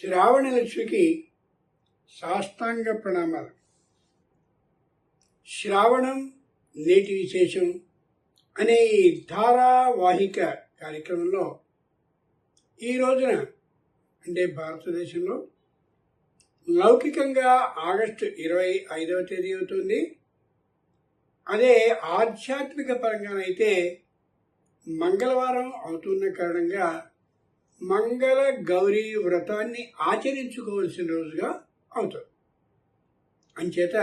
శ్రావణ లక్ష్మికి సాష్టాంగ ప్రణామాలు. శ్రావణం నేటి విశేషం అనే ఈ ధారావాహిక కార్యక్రమంలో ఈ రోజున అంటే భారతదేశంలో లౌకికంగా ఆగస్టు 25వ తేదీ అవుతుంది. అదే ఆధ్యాత్మిక పరంగానైతే మంగళవారం అవుతున్న కారణంగా మంగళ గౌరీ వ్రతాన్ని ఆచరించుకోవాల్సిన రోజుగా అవుతుంది. అంచేత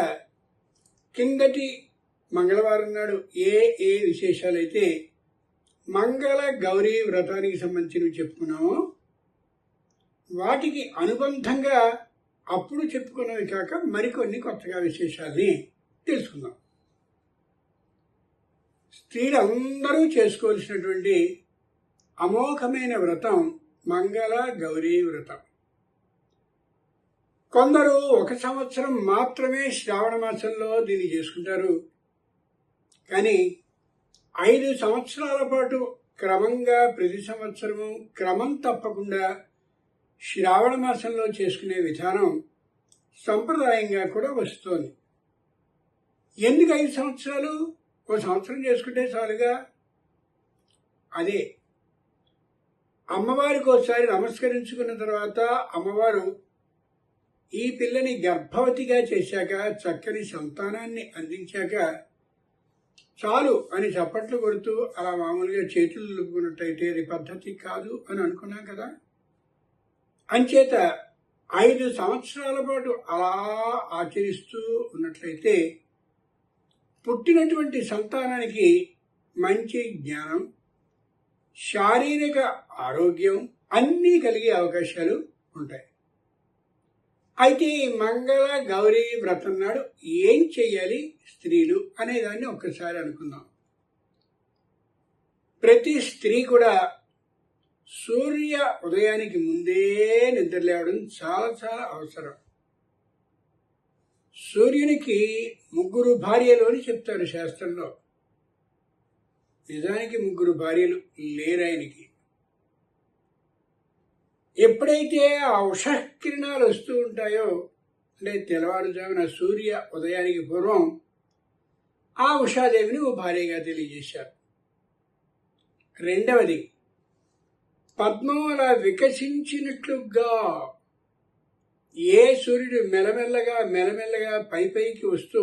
కిందటి మంగళవారం నాడు ఏ విశేషాలైతే మంగళ గౌరీ వ్రతానికి సంబంధించినవి చెప్పుకున్నామో వాటికి అనుబంధంగా అప్పుడు చెప్పుకున్నవి కాక మరికొన్ని కొత్తగా విశేషాల్ని తెలుసుకుందాం. స్త్రీలందరూ చేసుకోవాల్సినటువంటి అమోఘమైన వ్రతం మంగళ గౌరీ వ్రతం. కొందరు 1 సంవత్సరం మాత్రమే శ్రావణ మాసంలో దీన్ని చేసుకుంటారు. కానీ 5 సంవత్సరాల పాటు క్రమంగా ప్రతి సంవత్సరము క్రమం తప్పకుండా శ్రావణ మాసంలో చేసుకునే విధానం సంప్రదాయంగా కూడా వస్తోంది. ఎందుకు 5 సంవత్సరాలు? 1 సంవత్సరం చేసుకుంటే చాలుగా. అదే అమ్మవారికి ఒకసారి నమస్కరించుకున్న తర్వాత అమ్మవారు ఈ పిల్లని గర్భవతిగా చేశాక, చక్కని సంతానాన్ని అందించాక చాలు అని చప్పట్లు కొడుతూ అలా మామూలుగా చేతులు లుపుకున్నట్టయితే అది పద్ధతి కాదు అని అనుకున్నాం కదా. అంచేత 5 సంవత్సరాల పాటు అలా ఆచరిస్తూ ఉన్నట్లయితే పుట్టినటువంటి సంతానానికి మంచి జ్ఞానం, శారీరక ఆరోగ్యం అన్నీ కలిగే అవకాశాలు ఉంటాయి. అయితే ఈ మంగళ గౌరీ వ్రతం నాడు ఏం చెయ్యాలి స్త్రీలు అనేదాన్ని ఒక్కసారి అనుకుందాం. ప్రతి స్త్రీ కూడా సూర్య ఉదయానికి ముందే నిద్రలేవడం చాలా చాలా అవసరం. సూర్యునికి 3 భార్యలు అని చెప్తారు శాస్త్రంలో. నిజానికి 3 భార్యలు లేరు ఆయనకి. ఎప్పుడైతే ఆ ఉషకిరణాలు వస్తూ ఉంటాయో అంటే తెల్లవారుజామున సూర్య ఉదయానికి పూర్వం ఆ ఉషాదేవిని ఓ భార్యగా తెలియజేశారు. రెండవది, పద్మం అలా వికసించినట్లుగా ఏ సూర్యుడు మెల్లమెల్లగా పైకి వస్తూ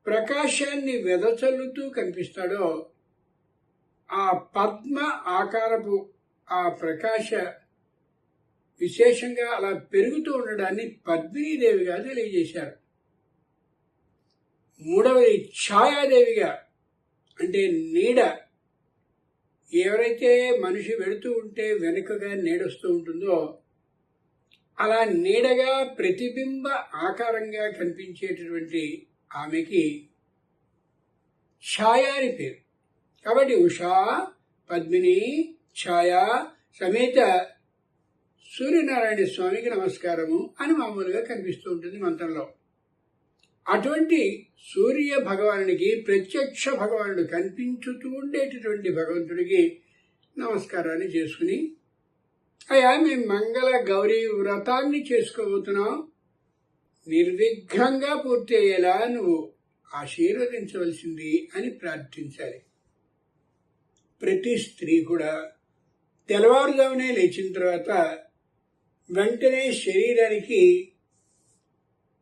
ప్రకాశాన్ని వెదచల్లుతూ కనిపిస్తాడో ఆ పద్మ ఆకారపు ఆ ప్రకాశ విశేషంగా అలా పెరుగుతూ ఉండడాన్ని పద్మినీదేవిగా తెలియజేశారు. మూడవది ఛాయాదేవిగా, అంటే నీడ. ఎవరైతే మనిషి వెళుతూ ఉంటే వెనుకగా నీడొస్తూ ఉంటుందో అలా నీడగా ప్రతిబింబ ఆకారంగా కనిపించేటటువంటి ఆమెకి ఛాయ అని పేరు. కాబట్టి ఉషా, పద్మిని, ఛాయ సమేత సూర్యనారాయణ స్వామికి నమస్కారము అని మామూలుగా కనిపిస్తూ ఉంటుంది మంత్రంలో. అటువంటి సూర్య భగవానుడికి, ప్రత్యక్ష భగవానుడు కనిపించుతూ ఉండేటటువంటి భగవంతుడికి నమస్కారాన్ని చేసుకుని, అయ్యా మేము మంగళ గౌరీ వ్రతాన్ని చేసుకోబోతున్నాం, నిర్విఘ్నంగా పూర్తి అయ్యేలా నువ్వు ఆశీర్వదించవలసింది అని ప్రార్థించాలి. ప్రతి స్త్రీ కూడా తెల్లవారుజామునే లేచిన తర్వాత వెంటనే శరీరానికి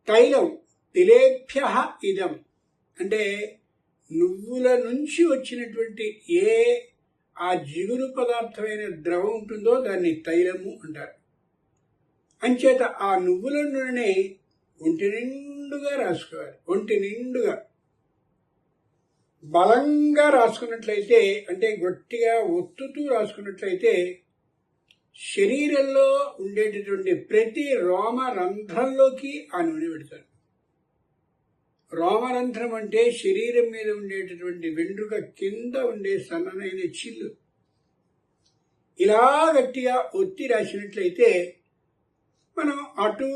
తైలం, తిలేభ్య ఇదం, అంటే నువ్వుల నుంచి వచ్చినటువంటి ఆ జిగురు పదార్థమైన ద్రవం ఉంటుందో దాన్ని తైలము అంటారు. అంచేత ఆ నువ్వుల నూనె ఒంటి నిండుగా రాసుకోవాలి. ఒంటి నిండుగా బలంగా రాసుకున్నట్లయితే, అంటే గట్టిగా ఒత్తుతూ రాసుకున్నట్లయితే శరీరంలో ఉండేటటువంటి ప్రతి రోమరంధ్రంలోకి ఆ నూనె పెడతారు. రోమరంధ్రం అంటే శరీరం మీద ఉండేటటువంటి వెంట్రుక కింద ఉండే సన్ననైన చిల్లు. ఇలా గట్టిగా ఒత్తి రాసినట్లయితే మనం అటు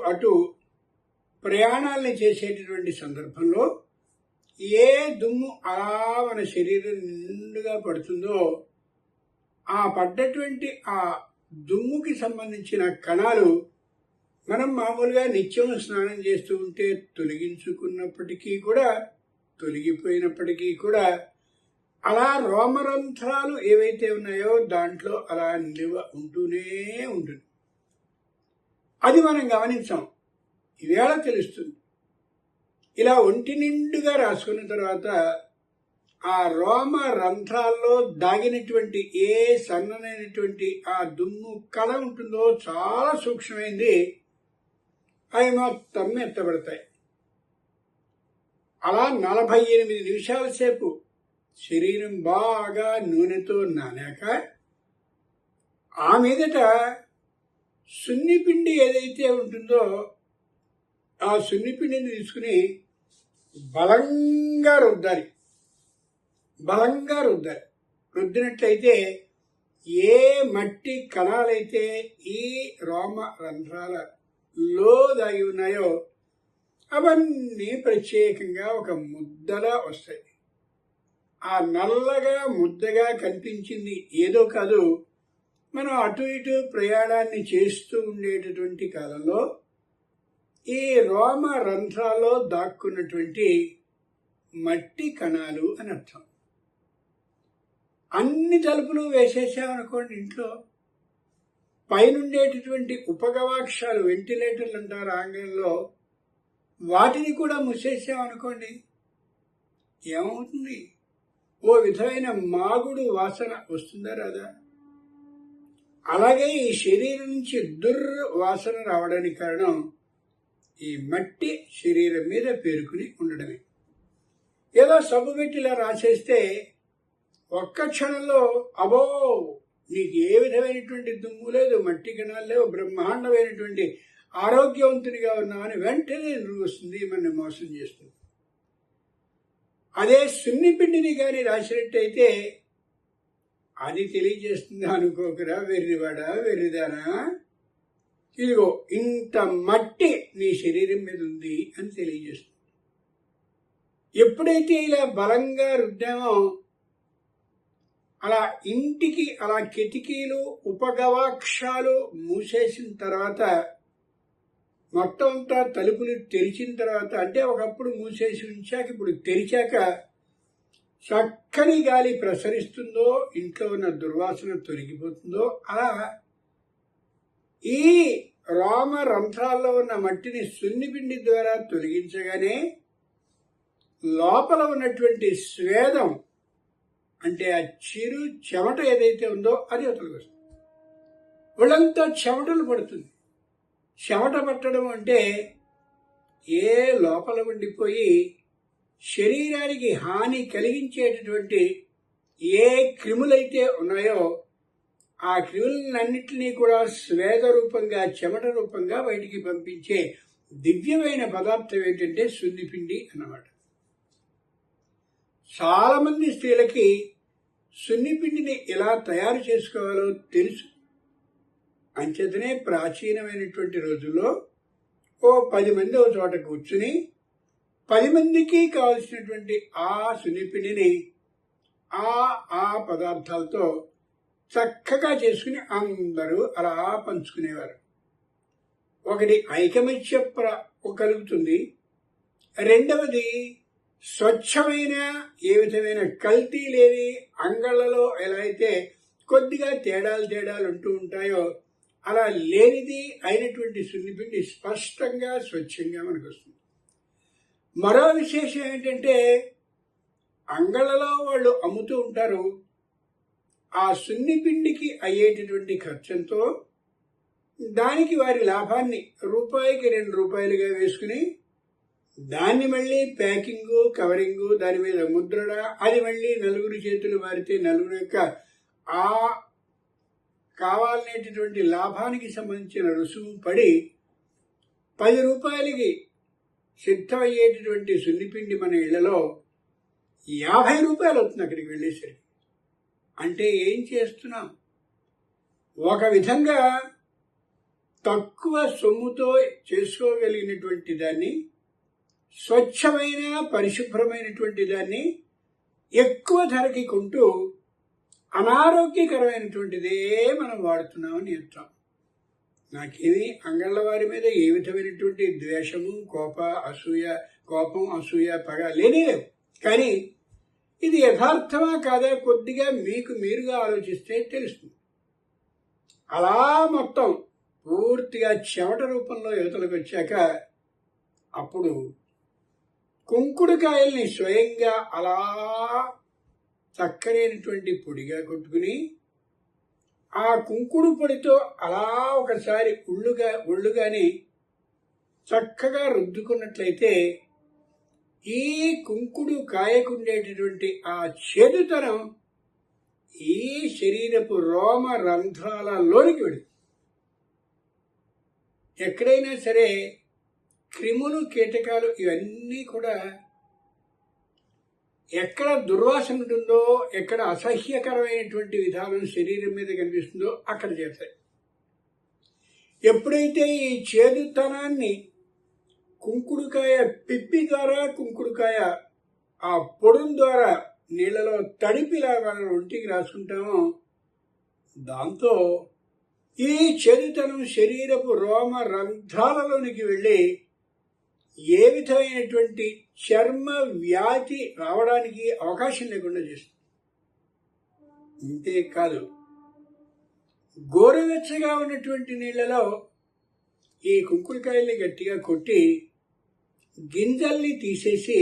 ఇటు ప్రయాణాలను చేసేటటువంటి సందర్భంలో ఏ దుమ్ము అలా మన శరీరం నిండుగా పడుతుందో ఆ పడ్డటువంటి ఆ దుమ్ముకి సంబంధించిన కణాలు మనం మామూలుగా నిత్యం స్నానం చేస్తూ ఉంటే తొలగిపోయినప్పటికీ కూడా అలా రోమరంధ్రాలు ఏవైతే ఉన్నాయో దాంట్లో అలా నిలువ ఉంటూనే ఉంటుంది. అది మనం గమనించాం, ఈవేళ తెలుస్తుంది. ఇలా ఒంటి నిండుగా రాసుకున్న తర్వాత ఆ రోమ రంధ్రాల్లో దాగినటువంటి ఏ సన్ననైనటువంటి ఆ దుమ్ము కళ ఉంటుందో చాలా సూక్ష్మమైంది, అవి మొత్తం ఎత్తబడతాయి. అలా 48 నిమిషాల సేపు శరీరం బాగా నూనెతో నానాక ఆ మీదట సున్నిపిండి ఏదైతే ఉంటుందో ఆ సున్నిపిండిని తీసుకుని బలంగా రుద్దాలి. రుద్దినట్లయితే ఏ మట్టి కణాలైతే ఈ రోమ రంధ్రాలలో దాగి ఉన్నాయో అవన్నీ ప్రత్యేకంగా ఒక ముద్దలా వస్తాయి. ఆ నల్లగా ముద్దగా కనిపించింది ఏదో కాదు, మనం అటు ఇటు ప్రయాణాన్ని చేస్తూ ఉండేటటువంటి కాలంలో ఈ రోమ రంధ్రాల్లో దాక్కున్నటువంటి మట్టి కణాలు అని అర్థం. అన్ని తలుపులు వేసేసామనుకోండి, ఇంట్లో పైనుండేటటువంటి ఉపగవాక్షాలు, వెంటిలేటర్లు అంటారు ఆంగ్లంలో, వాటిని కూడా మూసేసామనుకోండి, ఏమవుతుంది? ఓ విధమైన మాగుడు వాసన వస్తుందా రాదా? అలాగే ఈ శరీరం నుంచి దుర్వాసన రావడానికి కారణం ఈ మట్టి శరీరం మీద పేరుకుని ఉండడమే. ఏదో సబ్బు పెట్టి ఇలా రాసేస్తే ఒక్క క్షణంలో అబో నీకు ఏ విధమైనటువంటి దుమ్ము లేదు, మట్టి కణాలు లేవు, బ్రహ్మాండమైనటువంటి ఆరోగ్యవంతునిగా ఉన్నామని వెంటనే నువ్వు వస్తుంది, మన మోసం చేస్తుంది. అదే సున్నిపిండిని కానీ రాసినట్టయితే అది తెలియజేస్తుంది, అనుకోకరా వెర్రివాడా వెర్రిదానా, ఇదిగో ఇంత మట్టి నీ శరీరం మీద ఉంది అని తెలియజేస్తుంది. ఎప్పుడైతే ఇలా బలంగా రుద్దామో అలా ఇంటికి అలా కిటికీలు ఉపగవాక్షాలు మూసేసిన తర్వాత మొత్తం అంతా తలుపులు తెరిచిన తర్వాత, అంటే ఒకప్పుడు మూసేసి ఉంచాక ఇప్పుడు తెరిచాక చక్కని గాలి ప్రసరిస్తుందో, ఇంట్లో ఉన్న దుర్వాసన తొలగిపోతుందో, అలా ఈ రోమ రంధ్రాల్లో ఉన్న మట్టిని సున్నిపిండి ద్వారా తొలగించగానే లోపల ఉన్నటువంటి స్వేదం, అంటే ఆ చిరు చెమట ఏదైతే ఉందో అది అవతలికి వస్తుంది. ఒళ్ళంతా చెమటలు పడుతుంది. చెమట పట్టడం అంటే ఏ లోపల ఉండిపోయి శరీరానికి హాని కలిగించేటటువంటి ఏ క్రిములైతే ఉన్నాయో ఆ క్రిములన్నింటినీ కూడా స్వేద రూపంగా, చెమట రూపంగా బయటికి పంపించే దివ్యమైన పదార్థం ఏంటంటే సున్నిపిండి అన్నమాట. చాలామంది స్త్రీలకి సున్నిపిండిని ఎలా తయారు చేసుకోవాలో తెలుసు. అంచేతనే ప్రాచీనమైనటువంటి రోజుల్లో ఓ 10 మంది ఒక చోట కూర్చుని 10 మందికి కావలసినటువంటి ఆ సున్నిపిండిని ఆ పదార్థాలతో చక్కగా చేసుకుని అందరూ అలా పంచుకునేవారు. ఒకటి ఐకమత్య కలుగుతుంది, రెండవది స్వచ్ఛమైన ఏ విధమైన కల్తీ లేని అంగళ్ళలో ఎలా అయితే కొద్దిగా తేడాలు ఉంటూ ఉంటాయో అలా లేనిది అయినటువంటి సున్నిపిండి స్పష్టంగా స్వచ్ఛంగా మనకు వస్తుంది. మరో విశేషం ఏంటంటే అంగళ్ళలో వాళ్ళు అమ్ముతూ ఉంటారు, ఆ సున్నిపిండికి అయ్యేటటువంటి ఖర్చంతో దానికి వారి లాభాన్ని రూపాయికి 2 రూపాయలుగా వేసుకుని దాన్ని మళ్ళీ ప్యాకింగు, కవరింగు, దాని మీద ముద్రణ, అది మళ్ళీ నలుగురు చేతులు మారితే నలుగురు యొక్క ఆ కావాలనేటటువంటి లాభానికి సంబంధించిన రుసుము పడి 10 రూపాయలకి సిద్ధమయ్యేటటువంటి సున్నిపిండి మన ఇళ్లలో 50 రూపాయలు అవుతుంది అక్కడికి వెళ్ళేసరికి. అంటే ఏం చేస్తున్నాం? ఒక విధంగా తక్కువ సొమ్ముతో చేసుకోగలిగినటువంటి దాన్ని, స్వచ్ఛమైన పరిశుభ్రమైనటువంటి దాన్ని ఎక్కువ ధరకి కొంటూ అనారోగ్యకరమైనటువంటిదే మనం వాడుతున్నామని చెప్తాం. నాకేమి అంగళ్ళ వారి మీద ఏ విధమైనటువంటి ద్వేషము, కోపం, అసూయ, పగ లేవు. కానీ ఇది యథార్థమా కాదా కొద్దిగా మీకు మీరుగా ఆలోచిస్తే తెలుస్తుంది. అలా మొత్తం పూర్తిగా చెమట రూపంలో యువతలకు వచ్చాక అప్పుడు కుంకుడుకాయల్ని స్వయంగా అలా చక్కనైనటువంటి పొడిగా కొట్టుకుని ఆ కుంకుడు పొడితో అలా ఒకసారి ఒళ్ళుగాని చక్కగా రుద్దుకున్నట్లయితే ఈ కుంకుడు కాయకుండేటటువంటి ఆ చేదుతనం ఈ శరీరపు రోమ రంధ్రాలలోనికి వెళుతుంది. ఎక్కడైనా సరే క్రిములు, కీటకాలు ఇవన్నీ కూడా ఎక్కడ దుర్వాసన ఉంటుందో, ఎక్కడ అసహ్యకరమైనటువంటి విధానం శరీరం మీద కనిపిస్తుందో అక్కడ చేస్తాయి. ఎప్పుడైతే ఈ చేదుతనాన్ని కుంకుడుకాయ పిప్పి ద్వారా, కుంకుడుకాయ ఆ పొడుం ద్వారా నీళ్లలో తడిపిలా వాళ్ళ ఒంటికి రాసుకుంటామో దాంతో ఈ చేదుతనం శరీరపు రోమ రంధ్రాలలోనికి వెళ్ళి ఏ విధమైనటువంటి చర్మ వ్యాధి రావడానికి అవకాశం లేకుండా చేస్తుంది. ఇంతేకాదు, గోరువెచ్చగా ఉన్నటువంటి నీళ్లలో ఈ కుంకుడుకాయల్ని గట్టిగా కొట్టి గింజల్ని తీసేసి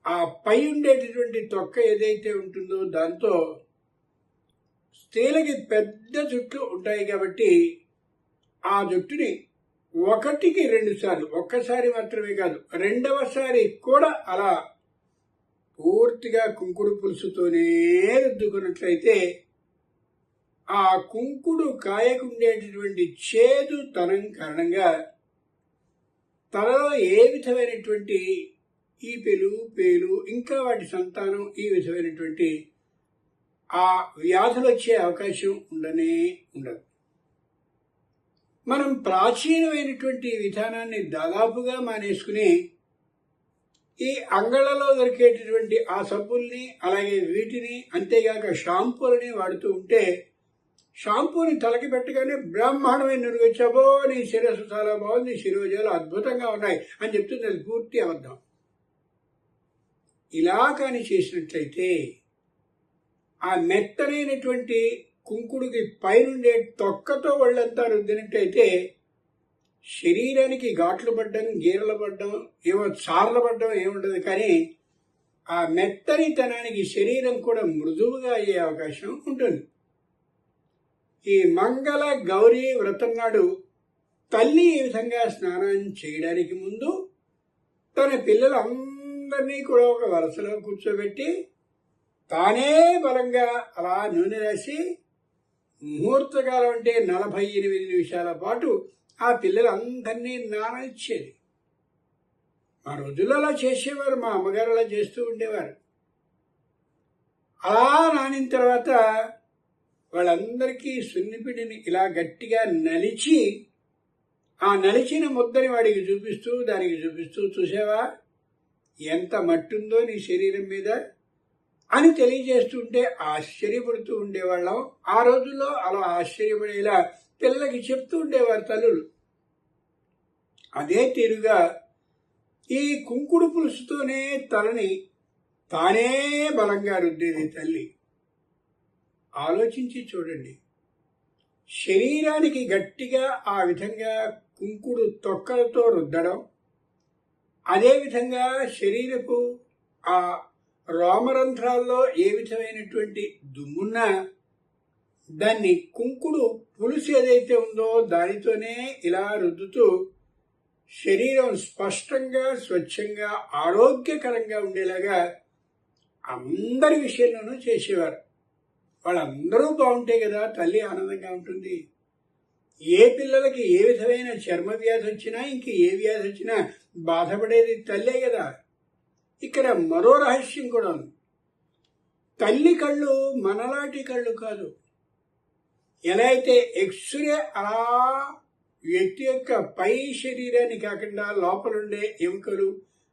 ఆ పై ఉండేటటువంటి తొక్క ఏదైతే ఉంటుందో దాంతో స్త్రీలకి పెద్ద జుట్లు ఉంటాయి కాబట్టి ఆ జుట్టుని 1కి 2 సార్లు, ఒక్కసారి మాత్రమే కాదు, రెండవసారి కూడా అలా పూర్తిగా కుంకుడు పులుసుతోనే రుద్దుకున్నట్లయితే ఆ కుంకుడు కాయకుండేటటువంటి చేదుతనం కారణంగా తలలో ఏ విధమైనటువంటి ఈపెలు, పేలు, ఇంకా వాటి సంతానం ఈ విధమైనటువంటి ఆ వ్యాధులు వచ్చే అవకాశం ఉండదు. మనం ప్రాచీనమైనటువంటి విధానాన్ని దాదాపుగా మానేసుకుని ఈ అంగళ్ళలో దొరికేటటువంటి ఆ సబ్బుల్ని, అలాగే వీటిని, అంతేగాక షాంపూలని వాడుతూ ఉంటే షాంపూని తలకి పెట్టగానే బ్రహ్మాండమైన నురుగు వచ్చాబో, నీ శిరస్సు చాలా బాగుంది, శిరోజాలు అద్భుతంగా ఉన్నాయి అని చెప్తుంది. అది పూర్తి అబద్ధం. ఇలా కానీ చేసినట్లయితే ఆ మెత్తనైనటువంటి కుంకుడికి పైనుండే తొక్కతో వాళ్ళంతా రుద్దినట్టయితే శరీరానికి ఘాట్లు పడ్డం, గీరలు పడ్డం, ఏమో చార్లు పడ్డం ఏముండదు. కానీ ఆ మెత్తనితనానికి శరీరం కూడా మృదువుగా అయ్యే అవకాశం ఉంటుంది. ఈ మంగళ గౌరీ వ్రతం నాడు తల్లి ఈ విధంగా స్నానం చేయడానికి ముందు తన పిల్లలందరినీ కూడా ఒక వరుసలో కూర్చోబెట్టి తానే బలంగా అలా నూనె రాసి ముహూర్తకాలం అంటే 48 నిమిషాల పాటు ఆ పిల్లలందరినీ నాననిచ్చేది. ఆ రోజుల్లో అలా చేసేవారు, మా అమ్మగారు అలా చేస్తూ ఉండేవారు. అలా నానిన తర్వాత వాళ్ళందరికీ సున్నిపిండిని ఇలా గట్టిగా నలిచి ఆ నలిచిన ముద్దని వాడికి చూపిస్తూ, దానికి చూపిస్తూ, చూసావా ఎంత మట్టుందో నీ శరీరం మీద అని తెలియజేస్తుంటే ఆశ్చర్యపడుతూ ఉండేవాళ్ళం. ఆ రోజుల్లో అలా ఆశ్చర్యపడేలా పిల్లలకి చెప్తూ ఉండేవారు తల్లులు. అదే తీరుగా ఈ కుంకుడు పులుసుతోనే తలని తానే బలంగా రుద్దేది తల్లి. ఆలోచించి చూడండి. శరీరానికి గట్టిగా ఆ విధంగా కుంకుడు తొక్కలతో రుద్దడం, అదేవిధంగా శరీరపు ఆ రోమరంధ్రాల్లో ఏ విధమైనటువంటి దుమ్మున్నా దాన్ని కుంకుడు పులుసు ఏదైతే ఉందో దానితోనే ఇలా రుద్దుతూ శరీరం స్పష్టంగా, స్వచ్ఛంగా, ఆరోగ్యకరంగా ఉండేలాగా అందరి విషయంలోనూ చేసేవారు. వాళ్ళందరూ బాగుంటే కదా తల్లి ఆనందంగా ఉంటుంది. ఏ పిల్లలకి ఏ విధమైన చర్మ వ్యాధి వచ్చినా, ఇంక ఏ వ్యాధి వచ్చినా బాధపడేది తల్లే కదా. ఇక్కడ మరో రహస్యం కూడా ఉంది. తల్లి కళ్ళు మనలాంటి కళ్ళు కాదు. ఎలా అయితే ఎక్స్రే అలా వ్యక్తి యొక్క పై శరీరాన్ని కాకుండా లోపలుండే ఎముకలు,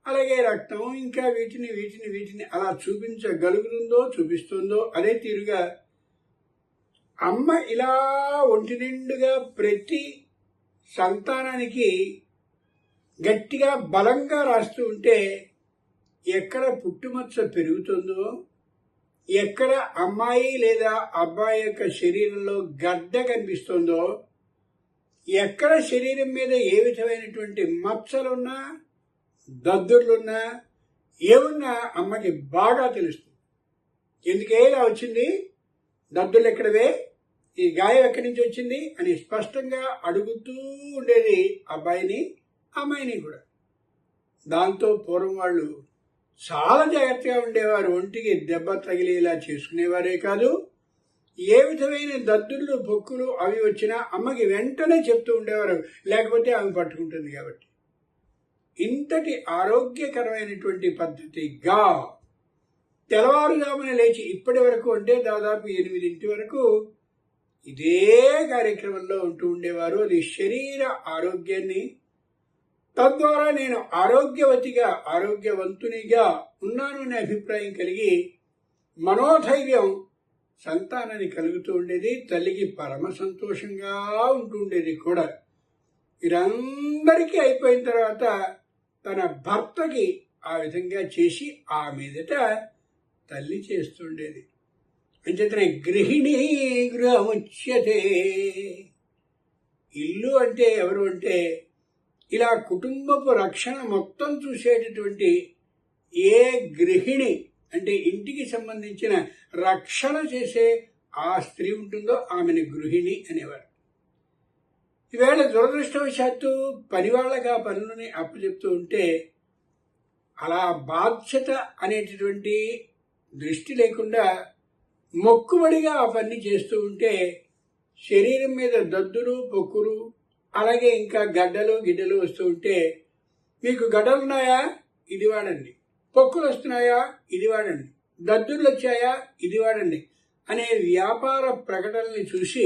అలాగే రక్తం, ఇంకా వీటిని వీటిని వీటిని అలా చూపించగలుగుతుందో చూపిస్తుందో అదే తీరుగా అమ్మ ఇలా ఒంటి నిండుగా ప్రతి సంతానానికి గట్టిగా బలంగా రాస్తూ ఉంటే ఎక్కడ పుట్టుమచ్చ పెరుగుతుందో, ఎక్కడ అమ్మాయి లేదా అబ్బాయి యొక్క శరీరంలో గడ్డ కనిపిస్తుందో, ఎక్కడ శరీరం మీద ఏ విధమైనటువంటి మచ్చలున్నా దద్దుర్లున్నా ఏమున్నా అమ్మకి బాగా తెలుస్తుంది. ఎందుకే ఇలా వచ్చింది, దద్దులు ఎక్కడవే, ఈ గాయం ఎక్కడి నుంచి వచ్చింది అని స్పష్టంగా అడుగుతూ ఉండేది అబ్బాయిని అమ్మాయిని కూడా. దాంతో పూర్వం వాళ్ళు చాలా జాగ్రత్తగా ఉండేవారు. ఒంటికి దెబ్బ తగిలేలా చేసుకునేవారే కాదు, ఏ విధమైన దద్దుళ్ళు పొక్కులు అవి వచ్చినా అమ్మకి వెంటనే చెప్తూ ఉండేవారు, లేకపోతే ఆమె పట్టుకుంటుంది కాబట్టి. ఇంతటి ఆరోగ్యకరమైనటువంటి పద్ధతిగా తెల్లవారుజామున లేచి ఇప్పటి వరకు అంటే దాదాపు 8 వరకు ఇదే కార్యక్రమంలో ఉంటూ ఉండేవారు. అది శరీర ఆరోగ్యాన్ని, తద్వారా నేను ఆరోగ్యవతిగా ఆరోగ్యవంతునిగా ఉన్నాను అనే అభిప్రాయం కలిగి మనోధైర్యం సంతానాన్ని కలుగుతూ ఉండేది. తల్లికి పరమ సంతోషంగా ఉంటూ ఉండేది కూడా. వీరందరికీ అయిపోయిన తర్వాత తన భర్తకి ఆ విధంగా చేసి ఆ మీదట తల్లి చేస్తుండేది. అంచేతనే గృహిణీ గృహముచ్యతే. ఇల్లు అంటే ఎవరు అంటే ఇలా కుటుంబపు రక్షణ మొత్తం చూసేటటువంటి ఏ గృహిణి అంటే ఇంటికి సంబంధించిన రక్షణ చేసే ఆ స్త్రీ ఉంటుందో ఆమెను గృహిణి అనేవారు. ఈవేళ దురదృష్టవశాత్తు పనివాళ్ళకి ఆ పనులని అప్పచెప్తూ ఉంటే అలా బాధ్యత అనేటటువంటి దృష్టి లేకుండా మొక్కుబడిగా ఆ పని చేస్తూ ఉంటే శరీరం మీద దద్దులు పొక్కులు అలాగే ఇంకా గడ్డలు గిడ్డలు వస్తూ ఉంటే, మీకు గడ్డలున్నాయా ఇది వాడండి, పొక్కులు వస్తున్నాయా ఇది వాడండి, దద్దులు వచ్చాయా ఇది వాడండి అనే వ్యాపార ప్రకటనల్ని చూసి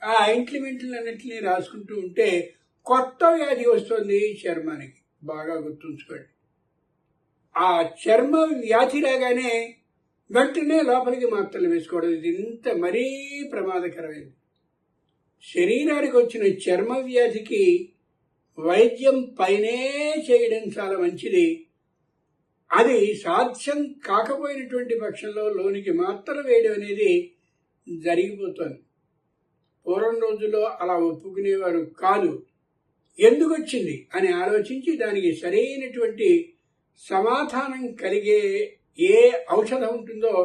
ఆ ఆయింట్మెంట్లన్నింటినీ రాసుకుంటూ ఉంటే కొత్త వ్యాధి వస్తుంది చర్మానికి. బాగా గుర్తుంచుకోండి. ఆ చర్మ వ్యాధి రాగానే వెంటనే లోపలికి మాత్రలు వేసుకోవడం, ఇది ఇంత మరీ ప్రమాదకరమైనది. శరీరానికి వచ్చిన చర్మ వ్యాధికి వైద్యం పైనే చేయడం చాలా మంచిది. అది సాధ్యం కాకపోయినటువంటి పక్షంలో లోనికి మాత్రలు వేయడం అనేది జరిగిపోతుంది. పూర్వం రోజుల్లో అలా ఒప్పుకునేవారు కాదు. ఎందుకు వచ్చింది అని ఆలోచించి దానికి సరైనటువంటి సమాధానం కలిగే ఏ ఔషధం ఉంటుందో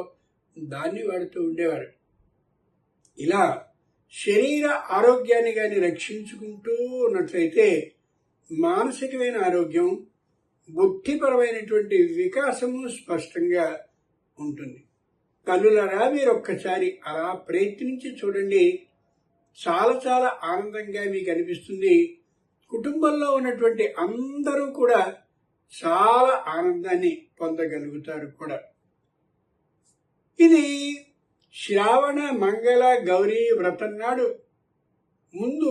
దాన్ని వాడుతూ ఉండేవారు. ఇలా శరీర ఆరోగ్యాన్ని కానీ రక్షించుకుంటూ ఉన్నట్లయితే మానసికమైన ఆరోగ్యం, బుద్ధిపరమైనటువంటి వికాసము స్పష్టంగా ఉంటుంది. తల్లులరా మీరు ఒక్కసారి అలా ప్రయత్నించి చూడండి. చాలా చాలా ఆనందంగా మీకు అనిపిస్తుంది. కుటుంబంలో ఉన్నటువంటి అందరూ కూడా చాలా ఆనందాన్ని పొందగలుగుతారు కూడా. ఇది శ్రావణ మంగళ గౌరీ వ్రతం నాడు ముందు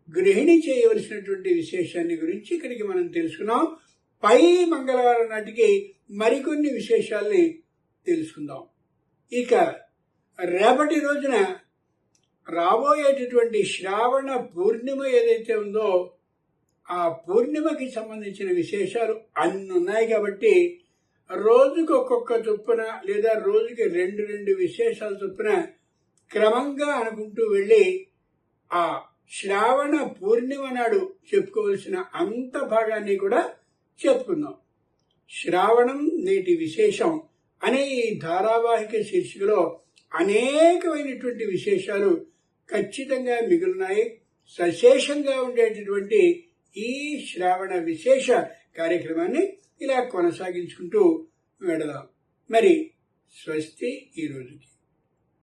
గృహిణి చేయవలసినటువంటి విశేషాన్ని గురించి ఇక్కడికి మనం తెలుసుకున్నాం. పై మంగళవారం నాటికి మరికొన్ని విశేషాల్ని తెలుసుకుందాం. ఇక రేపటి రోజున రాబోయేటటువంటి శ్రావణ పూర్ణిమ ఏదైతే ఉందో ఆ పూర్ణిమకి సంబంధించిన విశేషాలు అన్ని ఉన్నాయి కాబట్టి రోజుకు ఒక్కొక్క చొప్పున లేదా రోజుకి 2 విశేషాల చొప్పున క్రమంగా అనుకుంటూ వెళ్ళి ఆ శ్రావణ పూర్ణిమ నాడు చెప్పుకోవలసిన అంత భాగాన్ని కూడా చెప్పుకుందాం. శ్రావణం నేటి విశేషం అనే ఈ ధారావాహిక శీర్షికలో అనేకమైనటువంటి విశేషాలు ఖచ్చితంగా మిగులున్నాయి. సశేషంగా ఉండేటటువంటి ఈ శ్రావణ విశేష కార్యక్రమాన్ని ఇలా కొనసాగించుకుంటూ వెడదాం. మరి స్వస్తి ఈ రోజుకి.